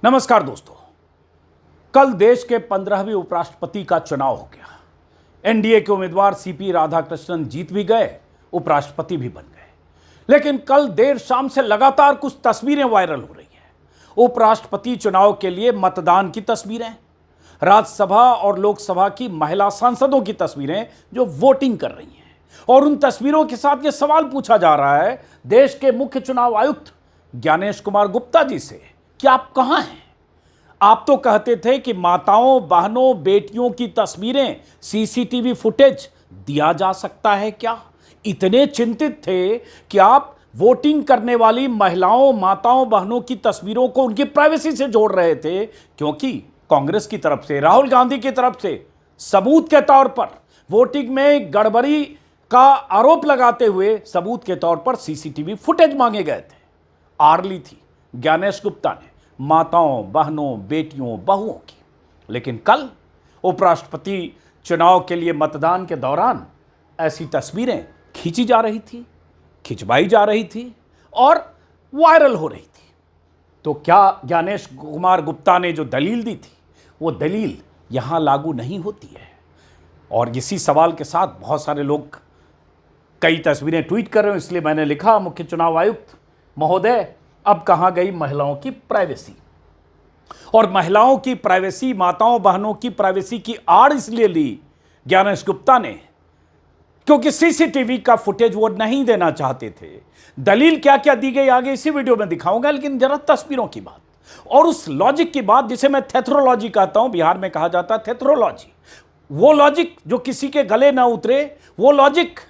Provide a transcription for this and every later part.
नमस्कार दोस्तों। कल देश के 15वें उपराष्ट्रपति का चुनाव हो गया। एनडीए के उम्मीदवार सीपी राधाकृष्णन जीत भी गए, उपराष्ट्रपति भी बन गए। लेकिन कल देर शाम से लगातार कुछ तस्वीरें वायरल हो रही हैं। उपराष्ट्रपति चुनाव के लिए मतदान की तस्वीरें, राज्यसभा और लोकसभा की महिला सांसदों की तस्वीरें जो वोटिंग कर रही हैं, और उन तस्वीरों के साथ यह सवाल पूछा जा रहा है देश के मुख्य चुनाव आयुक्त ज्ञानेश कुमार गुप्ता जी से कि आप कहां हैं? आप तो कहते थे कि माताओं, बहनों, बेटियों की तस्वीरें, सीसीटीवी फुटेज दिया जा सकता है क्या? इतने चिंतित थे कि आप वोटिंग करने वाली महिलाओं, माताओं, बहनों की तस्वीरों को उनकी प्राइवेसी से जोड़ रहे थे, क्योंकि कांग्रेस की तरफ से, राहुल गांधी की तरफ से सबूत के तौर पर वोटिंग में गड़बड़ी का आरोप लगाते हुए सबूत के तौर पर सीसीटीवी फुटेज मांगे गए थे। आड़ ली थी ज्ञानेश गुप्ता ने माताओं, बहनों, बेटियों, बहुओं की। लेकिन कल उपराष्ट्रपति चुनाव के लिए मतदान के दौरान ऐसी तस्वीरें खींची जा रही थी, खिंचवाई जा रही थी और वायरल हो रही थी। तो क्या ज्ञानेश कुमार गुप्ता ने जो दलील दी थी वो दलील यहां लागू नहीं होती है? और इसी सवाल के साथ बहुत सारे लोग कई तस्वीरें ट्वीट कर रहे हैं, इसलिए मैंने लिखा, मुख्य चुनाव आयुक्त महोदय, अब कहां गई महिलाओं की प्राइवेसी? और महिलाओं की प्राइवेसी, माताओं, बहनों की प्राइवेसी की आड़ इसलिए ली ज्ञानेश गुप्ता ने क्योंकि सीसीटीवी का फुटेज वो नहीं देना चाहते थे। दलील क्या क्या दी गई आगे इसी वीडियो में दिखाऊंगा, लेकिन जरा तस्वीरों की बात और उस लॉजिक की बात जिसे मैं थेथरोलॉजी कहता हूं, बिहार में कहा जाता है थेथरोलॉजी। वो लॉजिक जो किसी के गले ना उतरे, वो लॉजिक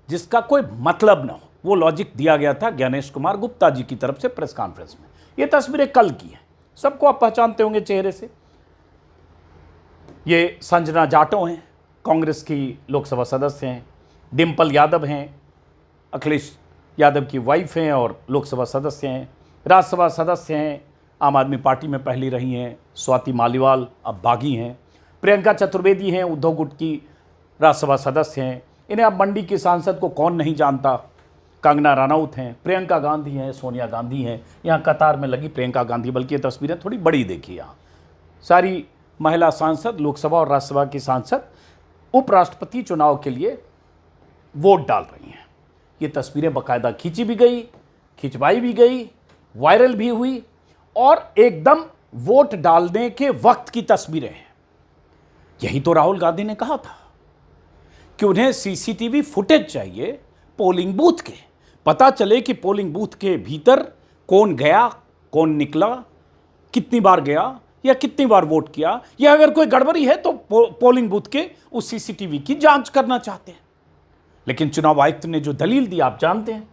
जिसका कोई मतलब ना हो, वो लॉजिक दिया गया था ज्ञानेश कुमार गुप्ता जी की तरफ से प्रेस कॉन्फ्रेंस में। ये तस्वीरें कल की हैं, सबको आप पहचानते होंगे चेहरे से। ये संजना जाटव हैं, कांग्रेस की लोकसभा सदस्य हैं। डिंपल यादव हैं, अखिलेश यादव की वाइफ हैं और लोकसभा सदस्य हैं। राज्यसभा सदस्य हैं, आम आदमी पार्टी में पहली रही हैं, स्वाति मालीवाल अब बागी हैं। प्रियंका चतुर्वेदी हैं, उद्धव गुट की राज्यसभा सदस्य हैं। इन्हें अब मंडी की सांसद को कौन नहीं जानता। कंगना रनौत हैं, प्रियंका गांधी हैं, सोनिया गांधी हैं। यहाँ कतार में लगी प्रियंका गांधी, बल्कि ये तस्वीरें थोड़ी बड़ी देखी। यहाँ सारी महिला सांसद, लोकसभा और राज्यसभा की सांसद उपराष्ट्रपति चुनाव के लिए वोट डाल रही हैं। ये तस्वीरें बाकायदा खींची भी गई, खिंचवाई भी गई, वायरल भी हुई और एकदम वोट डालने के वक्त की तस्वीरें हैं। यही तो राहुल गांधी ने कहा था कि उन्हें सीसीटीवी फुटेज चाहिए पोलिंग बूथ के, पता चले कि पोलिंग बूथ के भीतर कौन गया, कौन निकला, कितनी बार गया या कितनी बार वोट किया, या अगर कोई गड़बड़ी है तो पोलिंग बूथ के उस सीसीटीवी की जांच करना चाहते हैं। लेकिन चुनाव आयुक्त ने जो दलील दी आप जानते हैं।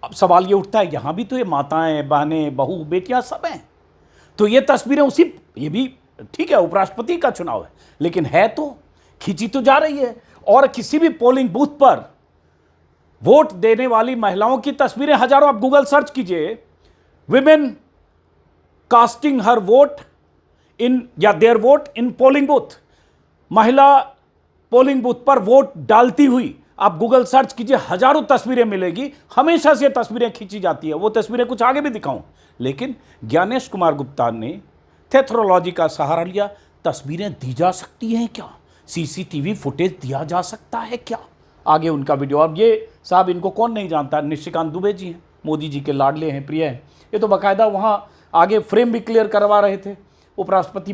अब सवाल ये उठता है, यहां भी तो ये माताएं, बहनें, बहू, बेटियां सब हैं, तो ये तस्वीरें उसी, ये भी ठीक है उपराष्ट्रपति का चुनाव है, लेकिन है तो खींची तो जा रही है। और किसी भी पोलिंग बूथ पर वोट देने वाली महिलाओं की तस्वीरें हजारों, आप गूगल सर्च कीजिए, women casting her vote in या their vote in polling booth, महिला पोलिंग बूथ पर वोट डालती हुई आप गूगल सर्च कीजिए, हजारों तस्वीरें मिलेगी। हमेशा से तस्वीरें खींची जाती है, वो तस्वीरें कुछ आगे भी दिखाऊं, लेकिन ज्ञानेश कुमार गुप्ता ने थेथरोलॉजी का सहारा लिया। तस्वीरें दी जा सकती हैं क्या? सीसीटीवी फुटेज दिया जा सकता है क्या? आगे उनका वीडियो। अब ये साहब, इनको कौन नहीं जानता, निशिकांत दुबे जी हैं, मोदी जी के लाडले हैं, प्रिय हैं। ये तो बाकायदा वहाँ आगे फ्रेम भी क्लियर करवा रहे थे उपराष्ट्रपति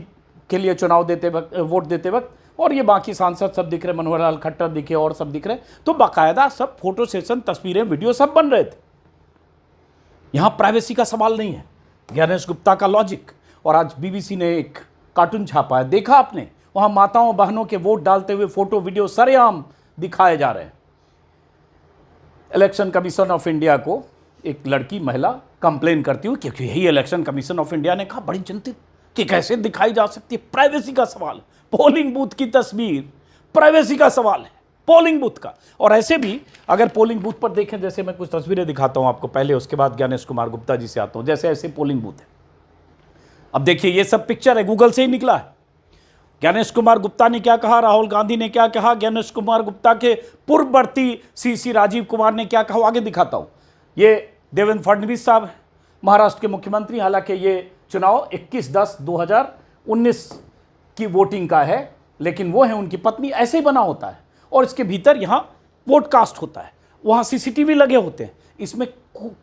के लिए चुनाव देते वक्त, वोट देते वक्त। और ये बाकी सांसद सब दिख रहे, मनोहर लाल खट्टर दिखे और सब दिख रहे, तो बाकायदा सब फोटो सेशन, तस्वीरें, वीडियो सब बन रहे थे। यहाँ प्राइवेसी का सवाल नहीं है, ज्ञानेश गुप्ता का लॉजिक। और आज बीबीसी ने एक कार्टून छापा है, देखा आपने? वहाँ माताओं, बहनों के वोट डालते हुए फोटो, वीडियो सरेआम दिखाए जा रहे हैं। इलेक्शन कमीशन ऑफ इंडिया को एक लड़की, महिला कंप्लेन करती हुई, क्योंकि यही इलेक्शन कमीशन ऑफ इंडिया ने कहा, बड़ी चिंतित कि कैसे दिखाई जा सकती है, प्राइवेसी का सवाल। पोलिंग बूथ की तस्वीर, प्राइवेसी का सवाल है, पोलिंग बूथ का। और ऐसे भी अगर पोलिंग बूथ पर देखें, जैसे मैं कुछ तस्वीरें दिखाता हूं आपको पहले, उसके बाद ज्ञानेश कुमार गुप्ता जी से आता हूं। जैसे ऐसे पोलिंग बूथ है, अब देखिए ये सब पिक्चर है, गूगल से ही निकला है। ज्ञानेश कुमार गुप्ता ने क्या कहा, राहुल गांधी ने क्या कहा, ज्ञानेश कुमार गुप्ता के पूर्ववर्ती सीसी राजीव कुमार ने क्या कहा, आगे दिखाता हूं। ये देवेंद्र फडणवीस साहब महाराष्ट्र के मुख्यमंत्री, हालांकि ये चुनाव 21/10/2019 की वोटिंग का है, लेकिन वो है उनकी पत्नी। ऐसे ही बना होता है और इसके भीतर यहाँ वोट कास्ट होता है, वहाँ सीसीटीवी लगे होते हैं। इसमें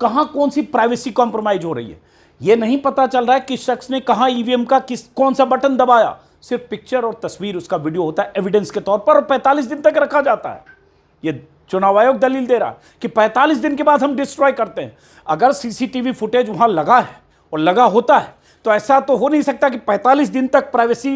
कहाँ कौन सी प्राइवेसी कॉम्प्रोमाइज हो रही है ये नहीं पता चल रहा है। किस शख्स ने कहाँ ईवीएम का कौन सा बटन दबाया, सिर्फ पिक्चर और तस्वीर उसका वीडियो होता है एविडेंस के तौर पर, और 45 दिन तक रखा जाता है। ये चुनाव आयोग दलील दे रहा है कि 45 दिन के बाद हम डिस्ट्रॉय करते हैं। अगर सीसीटीवी फुटेज वहाँ लगा है और लगा होता है तो ऐसा तो हो नहीं सकता कि 45 दिन तक प्राइवेसी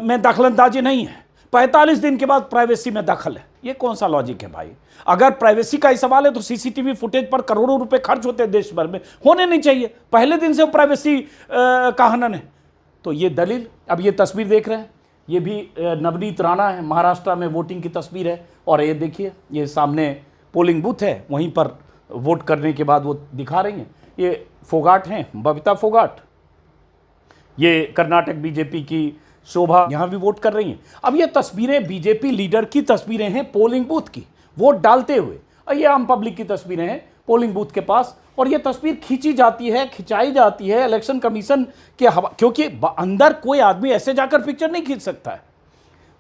में दखलंदाजी नहीं है, 45 दिन के बाद प्राइवेसी में दखल है। ये कौन सा लॉजिक है भाई? अगर प्राइवेसी का ही सवाल है तो सीसीटीवी फुटेज पर करोड़ों रुपए खर्च होते हैं देश भर में, होने नहीं चाहिए। पहले दिन से प्राइवेसी का हनन है। तो ये दलील, अब ये तस्वीर देख रहे हैं, ये भी नवनीत राणा है, महाराष्ट्र में वोटिंग की तस्वीर है। और ये देखिए, ये सामने पोलिंग बूथ है, वहीं पर वोट करने के बाद वो दिखा रही हैं। ये फोगाट हैं, बबीता फोगाट, ये कर्नाटक बीजेपी की शोभा यहाँ भी वोट कर रही हैं। अब ये तस्वीरें बीजेपी लीडर की तस्वीरें हैं पोलिंग बूथ की, वोट डालते हुए, और ये आम पब्लिक की तस्वीरें हैं पोलिंग बूथ के पास। और ये तस्वीर खींची जाती है, खिंचाई जाती है इलेक्शन कमीशन के क्योंकि अंदर कोई आदमी ऐसे जाकर पिक्चर नहीं खींच सकता है,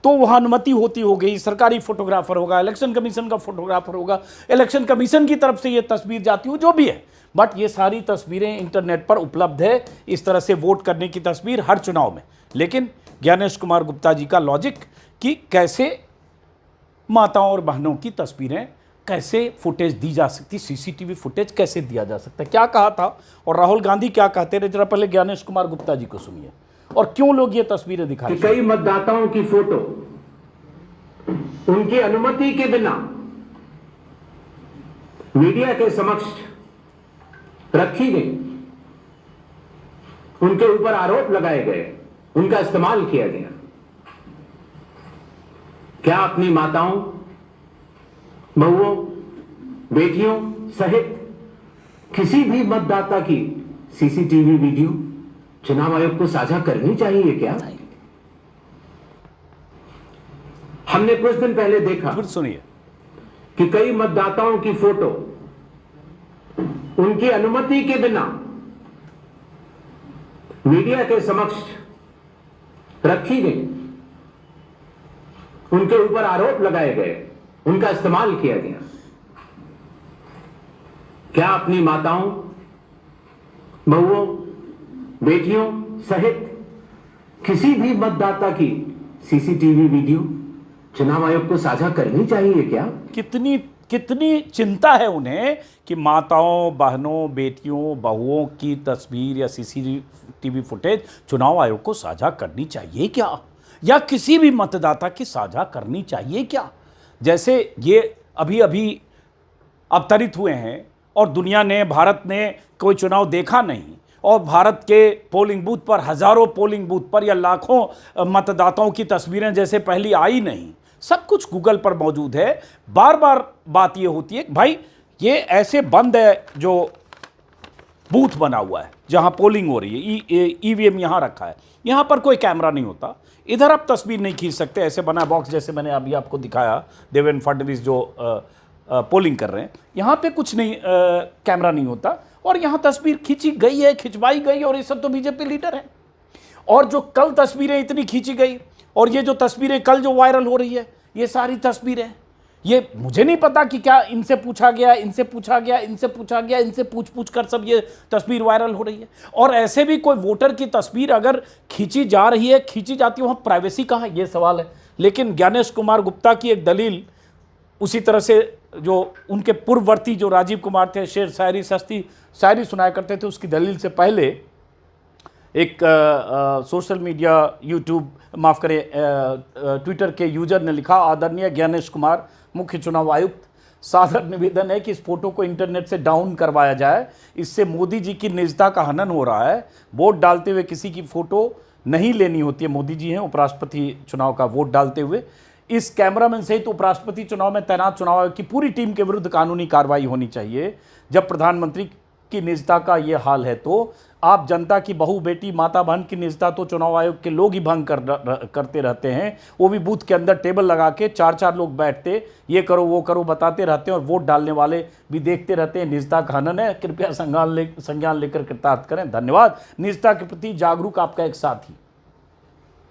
तो वहाँ अनुमति होती हो गई, सरकारी फोटोग्राफर होगा, इलेक्शन कमीशन का फोटोग्राफर होगा, इलेक्शन कमीशन की तरफ से ये तस्वीर जाती हो, जो भी है। बट ये सारी तस्वीरें इंटरनेट पर उपलब्ध है, इस तरह से वोट करने की तस्वीर हर चुनाव में। लेकिन ज्ञानेश कुमार गुप्ता जी का लॉजिक कि कैसे माताओं और बहनों की तस्वीरें, कैसे फुटेज दी जा सकती, सीसीटीवी फुटेज कैसे दिया जा सकता है, क्या कहा था और राहुल गांधी क्या कहते रहे, जरा पहले ज्ञानेश कुमार गुप्ता जी को सुनिए और क्यों लोग ये तस्वीरें दिखा रहे हैं। कई मतदाताओं की फोटो उनकी अनुमति के बिना मीडिया के समक्ष रखी गई, उनके ऊपर आरोप लगाए गए, उनका इस्तेमाल किया गया। क्या अपनी माताओं, बहुओं, बेटियों सहित किसी भी मतदाता की सीसीटीवी वीडियो चुनाव आयोग को साझा करनी चाहिए क्या? हमने कुछ दिन पहले देखा, फिर सुनिए, कि कई मतदाताओं की फोटो उनकी अनुमति के बिना मीडिया के समक्ष रखी गई, उनके ऊपर आरोप लगाए गए, उनका इस्तेमाल किया गया। क्या अपनी माताओं, बहुओं, बेटियों सहित किसी भी मतदाता की सीसीटीवी वीडियो चुनाव आयोग को साझा करनी चाहिए क्या? कितनी कितनी चिंता है उन्हें कि माताओं, बहनों, बेटियों, बहुओं की तस्वीर या सीसीटीवी फुटेज चुनाव आयोग को साझा करनी चाहिए क्या, या किसी भी मतदाता की साझा करनी चाहिए क्या। जैसे ये अभी अभी अवतरित हुए हैं और दुनिया ने, भारत ने कोई चुनाव देखा नहीं, और भारत के पोलिंग बूथ पर, हजारों पोलिंग बूथ पर या लाखों मतदाताओं की तस्वीरें जैसे पहली आई नहीं, सब कुछ गूगल पर मौजूद है। बार बार बात ये होती है भाई ये ऐसे बंद है जो बूथ बना हुआ है जहां पोलिंग हो रही है, ईवीएम यहां रखा है, यहां पर कोई कैमरा नहीं होता, इधर आप तस्वीर नहीं खींच सकते, ऐसे बना बॉक्स जैसे मैंने अभी आपको दिखाया, देवेंद्र फडणवीस जो पोलिंग कर रहे हैं, यहाँ पे कुछ नहीं, कैमरा नहीं होता, और यहाँ तस्वीर खींची गई है, खिंचवाई गई, और ये सब तो बीजेपी लीडर हैं। और जो कल तस्वीरें इतनी खींची गई और ये जो तस्वीरें कल जो वायरल हो रही है, ये सारी तस्वीरें, ये मुझे नहीं पता कि क्या इनसे पूछा गया, इनसे पूछा गया, इनसे पूछा गया, इनसे पूछ कर सब ये तस्वीर वायरल हो रही है। और ऐसे भी कोई वोटर की तस्वीर अगर खींची जा रही है, खींची जाती है, वहाँ प्राइवेसी कहाँ है, ये सवाल है। लेकिन ज्ञानेश कुमार गुप्ता की एक दलील, उसी तरह से जो उनके पूर्ववर्ती जो राजीव कुमार थे, शेर शायरी सस्ती शायरी सुनाया करते थे, उसकी दलील से पहले एक सोशल मीडिया, यूट्यूब, माफ़ करें, ट्विटर के यूजर ने लिखा, आदरणीय ज्ञानेश कुमार मुख्य चुनाव आयुक्त, सादर निवेदन है कि इस फोटो को इंटरनेट से डाउन करवाया जाए, इससे मोदी जी की निजता का हनन हो रहा है। वोट डालते हुए किसी की फ़ोटो नहीं लेनी होती है, मोदी जी हैं उपराष्ट्रपति चुनाव का वोट डालते हुए। इस कैमरामैन सहित उपराष्ट्रपति चुनाव में तैनात चुनाव आयोग की पूरी टीम के विरुद्ध कानूनी कार्रवाई होनी चाहिए। जब प्रधानमंत्री की निजता का ये हाल है तो आप जनता की बहू बेटी माता बहन की निजता तो चुनाव आयोग के लोग ही भंग करते रहते हैं। वो भी बूथ के अंदर टेबल लगा के 4-4 लोग बैठते, ये करो वो करो बताते रहते हैं और वोट डालने वाले भी देखते रहते हैं। निजता का हनन है, कृपया संज्ञान लेकर कृतार्थ करें। धन्यवाद। निजता के प्रति जागरूक आपका एक साथी।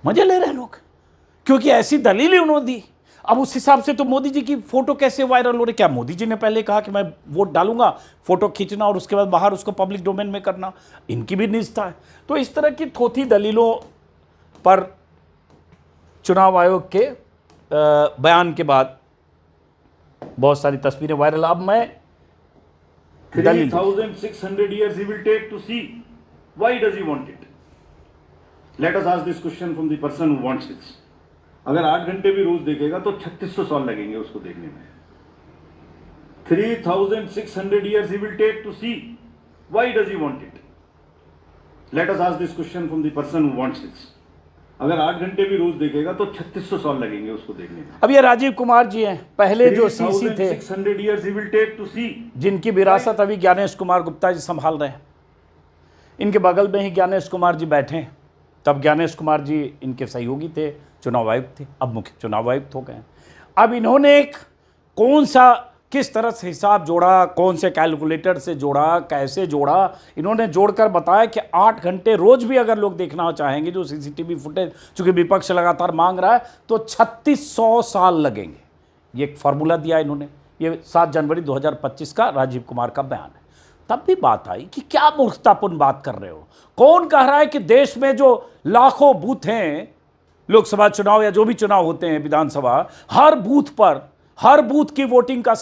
मजे ले रहे हैं लोग क्योंकि ऐसी दलीलें उन्होंने दी। अब उस हिसाब से तो मोदी जी की फोटो कैसे वायरल हो रही? क्या मोदी जी ने पहले कहा कि मैं वोट डालूंगा, फोटो खींचना और उसके बाद बाहर उसको पब्लिक डोमेन में करना? इनकी भी निजता है। तो इस तरह की थोथी दलीलों पर चुनाव आयोग के बयान के बाद बहुत सारी तस्वीरें वायरल। अब मैं 3,600 years he will take to see. Why does he want it? Let us ask this question from the person who wants this. अगर 8 घंटे भी रोज देखेगा तो 3600 साल लगेंगे उसको देखने में। 3,600 years he will take to see. Why does he want it? Let us ask this question from the person who wants this. अगर 8 घंटे भी रोज देखेगा तो 3600 साल लगेंगे उसको देखने में। अब ये राजीव कुमार जी हैं, पहले जो सीसी थे, 3,600 years he will take to see. जिनकी विरासत अभी ज्ञानेश कुमार गुप्ता जी संभाल रहे हैं। इनके बगल में ही ज्ञानेश कुमार जी बैठे हैं। तब ज्ञानेश कुमार जी इनके सहयोगी थे, चुनाव आयुक्त थे, अब मुख्य चुनाव आयुक्त हो गए हैं। अब इन्होंने एक किस तरह से हिसाब जोड़ा, कौन से कैलकुलेटर से जोड़ा, कैसे जोड़ा, इन्होंने जोड़कर बताया कि 8 घंटे रोज भी अगर लोग देखना चाहेंगे जो सीसीटीवी फुटेज, चूंकि विपक्ष लगातार मांग रहा है, तो 3600 साल लगेंगे। ये एक फार्मूला दिया इन्होंने। ये 7 जनवरी 2025 का राजीव कुमार का बयान है। तब भी बात आई कि क्या मूर्खतापूर्ण बात कर रहे हो? कौन कह रहा है कि देश में जो लाखों बूथ हैं, लोकसभा चुनाव या जो भी चुनाव होते हैं विधानसभा, हर बूथ पर, हर बूथ की वोटिंग का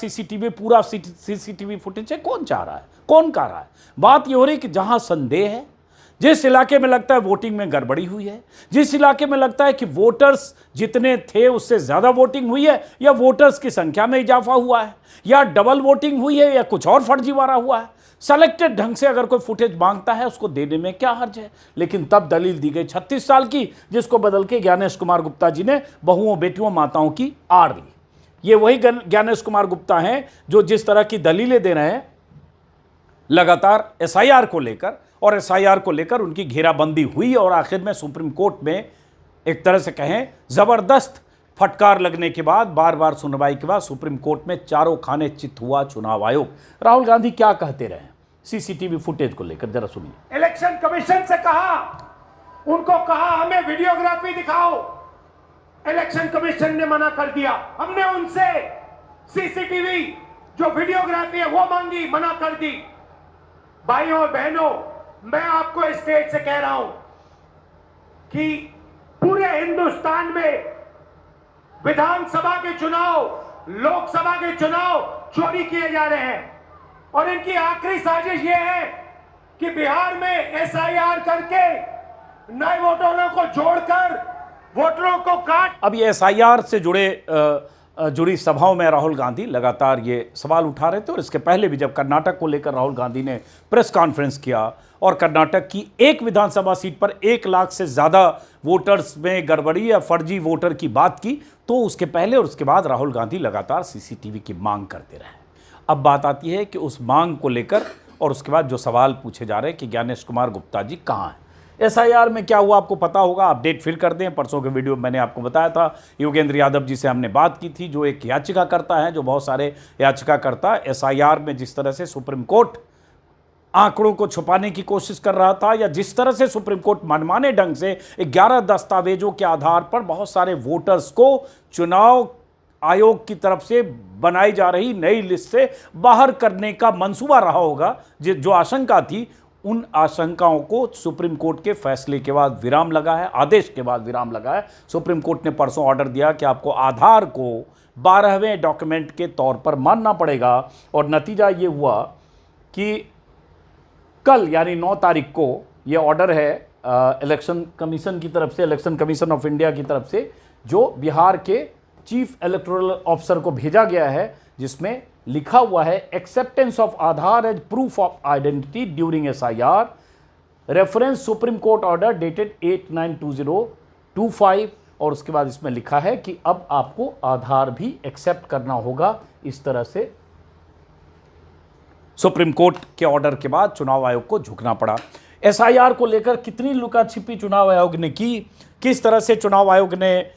पूरा सीसीटीवी फुटेज है? कौन चाह रहा है? कौन कह रहा है? बात यह हो रही कि जहां संदेह है, जिस इलाके में लगता है वोटिंग में गड़बड़ी हुई है, जिस इलाके में लगता है कि वोटर्स जितने थे उससे ज्यादा वोटिंग हुई है, या वोटर्स की संख्या में इजाफा हुआ है, या डबल वोटिंग हुई है, या कुछ और फर्जीवाड़ा हुआ है, सेलेक्टेड ढंग से अगर कोई फुटेज मांगता है उसको देने में क्या हर्ज है? लेकिन तब दलील दी गई 36 साल की, जिसको बदल के ज्ञानेश कुमार गुप्ता जी ने बहुओं बेटियों माताओं की आड़ ली। ये वही ज्ञानेश कुमार गुप्ता हैं जो जिस तरह की दलीलें दे रहे हैं लगातार एसआईआर को लेकर, और एसआईआर को लेकर उनकी घेराबंदी हुई और आखिर में सुप्रीम कोर्ट में एक तरह से कहें जबरदस्त फटकार लगने के बाद, बार बार सुनवाई के बाद सुप्रीम कोर्ट में चारों खाने चित हुआ चुनाव आयोग। राहुल गांधी क्या कहते रहे सीसीटीवी फुटेज को लेकर, जरा सुनिए। इलेक्शन कमीशन से कहा, उनको कहा हमें वीडियोग्राफी दिखाओ, इलेक्शन कमीशन ने मना कर दिया। हमने उनसे सीसीटीवी जो वीडियोग्राफी है वो मांगी, मना कर दी। भाइयों और बहनों, मैं आपको इस स्टेज से कह रहा हूं कि पूरे हिंदुस्तान में विधानसभा के चुनाव, लोकसभा के चुनाव चोरी किए जा रहे हैं, और इनकी आखिरी साजिश यह है कि बिहार में एसआईआर करके नए वोटरों को जोड़कर वोटरों को काट। अब ये एसआईआर से जुड़ी सभाओं में राहुल गांधी लगातार ये सवाल उठा रहे थे, और इसके पहले भी जब कर्नाटक को लेकर राहुल गांधी ने प्रेस कॉन्फ्रेंस किया और कर्नाटक की एक विधानसभा सीट पर 1 लाख से ज़्यादा वोटर्स में गड़बड़ी या फर्जी वोटर की बात की, तो उसके पहले और उसके बाद राहुल गांधी लगातार सीसीटीवी की मांग करते रहे। अब बात आती है कि उस मांग को लेकर और उसके बाद जो सवाल पूछे जा रहे हैं कि ज्ञानेश कुमार गुप्ता जी कहाँ हैं, एसआईआर में क्या हुआ आपको पता होगा। अपडेट फिर कर दें, परसों के वीडियो में मैंने आपको बताया था, योगेंद्र यादव जी से हमने बात की थी, जो एक याचिकाकर्ता है, जो बहुत सारे याचिकाकर्ता एसआईआर में जिस तरह से सुप्रीम कोर्ट आंकड़ों को छुपाने की कोशिश कर रहा था, या जिस तरह से सुप्रीम कोर्ट मनमाने ढंग से 11 दस्तावेजों के आधार पर बहुत सारे वोटर्स को चुनाव आयोग की तरफ से बनाई जा रही नई लिस्ट से बाहर करने का मंसूबा रहा होगा, जो आशंका थी, उन आशंकाओं को सुप्रीम कोर्ट के फैसले के बाद विराम लगा है, आदेश के बाद विराम लगा है। सुप्रीम कोर्ट ने परसों ऑर्डर दिया कि आपको आधार को 12वें डॉक्यूमेंट के तौर पर मानना पड़ेगा, और नतीजा ये हुआ कि कल यानी 9 तारीख को ये ऑर्डर है इलेक्शन कमीशन की तरफ से, इलेक्शन कमीशन ऑफ इंडिया की तरफ से, जो बिहार के चीफ इलेक्टोरल ऑफिसर को भेजा गया है, जिसमें लिखा हुआ है acceptance of Aadhaar as proof of identity during SIR, reference Supreme Court order dated 8/9/2025, और उसके बाद इसमें लिखा है कि अब आपको आधार भी एक्सेप्ट करना होगा। इस तरह से सुप्रीम कोर्ट के ऑर्डर के बाद चुनाव आयोग को झुकना पड़ा। एसआईआर को लेकर कितनी लुका छिपी चुनाव आयोग ने की, किस तरह से चुनाव आयोग ने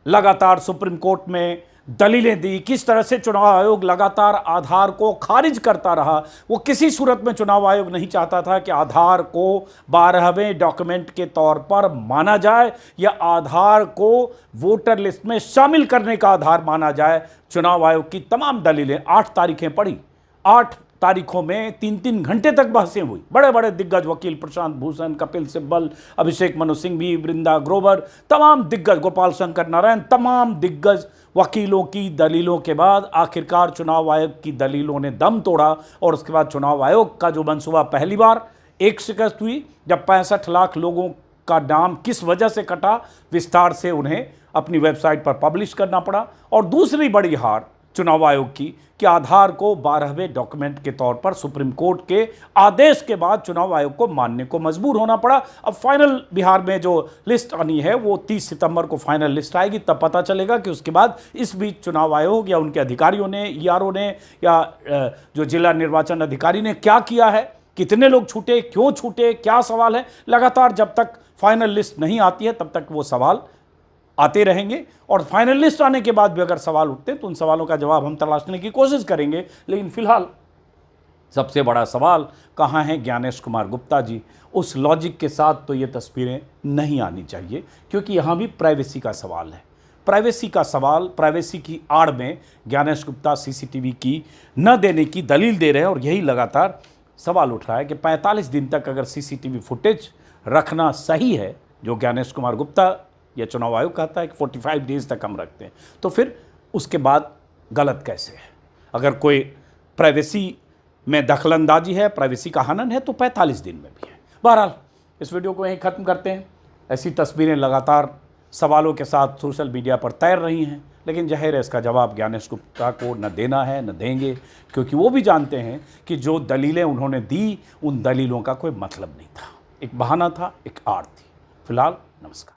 लगातार सुप्रीम कोर्ट में दलीलें दी, किस तरह से चुनाव आयोग लगातार आधार को खारिज करता रहा। वो किसी सूरत में चुनाव आयोग नहीं चाहता था कि आधार को 12वें डॉक्यूमेंट के तौर पर माना जाए या आधार को वोटर लिस्ट में शामिल करने का आधार माना जाए। चुनाव आयोग की तमाम दलीलें 8 तारीखें पड़ी, 8 तारीखों में 3-3 घंटे तक बहसें हुई। बड़े बड़े दिग्गज वकील प्रशांत भूषण, कपिल सिब्बल, अभिषेक मनु सिंघवी, वृंदा ग्रोवर, तमाम दिग्गज, गोपाल शंकर नारायण, तमाम दिग्गज वकीलों की दलीलों के बाद आखिरकार चुनाव आयोग की दलीलों ने दम तोड़ा। और उसके बाद चुनाव आयोग का जो मंसूबा, पहली बार एक शिकस्त हुई जब 65 लाख लोगों का नाम किस वजह से कटा, विस्तार से उन्हें अपनी वेबसाइट पर पब्लिश करना पड़ा। और दूसरी बड़ी हार चुनाव आयोग की कि आधार को 12वें डॉक्यूमेंट के तौर पर सुप्रीम कोर्ट के आदेश के बाद चुनाव आयोग को मानने को मजबूर होना पड़ा। अब फाइनल बिहार में जो लिस्ट आनी है वो 30 सितंबर को फाइनल लिस्ट आएगी, तब पता चलेगा कि उसके बाद इस बीच चुनाव आयोग या उनके अधिकारियों ने, ईआरओ ने या जो जिला निर्वाचन अधिकारी ने क्या किया है, कितने लोग छूटे, क्यों छूटे, क्या सवाल है। लगातार जब तक फाइनल लिस्ट नहीं आती है तब तक वो सवाल आते रहेंगे और फाइनल लिस्ट आने के बाद भी अगर सवाल उठते हैं तो उन सवालों का जवाब हम तलाशने की कोशिश करेंगे। लेकिन फिलहाल सबसे बड़ा सवाल, कहाँ हैं ज्ञानेश कुमार गुप्ता जी। उस लॉजिक के साथ तो ये तस्वीरें नहीं आनी चाहिए, क्योंकि यहाँ भी प्राइवेसी का सवाल है। प्राइवेसी का सवाल, प्राइवेसी की आड़ में ज्ञानेश गुप्ता सीसीटीवी की न देने की दलील दे रहे हैं। और यही लगातार सवाल उठ रहा है कि 45 दिन तक अगर सीसीटीवी फुटेज रखना सही है, जो ज्ञानेश कुमार गुप्ता या चुनाव आयोग कहता है कि 45 डेज तक हम रखते हैं, तो फिर उसके बाद गलत कैसे है। अगर कोई प्राइवेसी में दखलंदाजी है, प्राइवेसी का हनन है, तो 45 दिन में भी है। बहरहाल इस वीडियो को यहीं ख़त्म करते हैं। ऐसी तस्वीरें लगातार सवालों के साथ सोशल मीडिया पर तैर रही हैं, लेकिन जाहिर है इसका जवाब ज्ञानेश गुप्ता को न देना है न देंगे, क्योंकि वो भी जानते हैं कि जो दलीलें उन्होंने दी उन दलीलों का कोई मतलब नहीं था, एक बहाना था, एक आड़ थी। फिलहाल नमस्कार।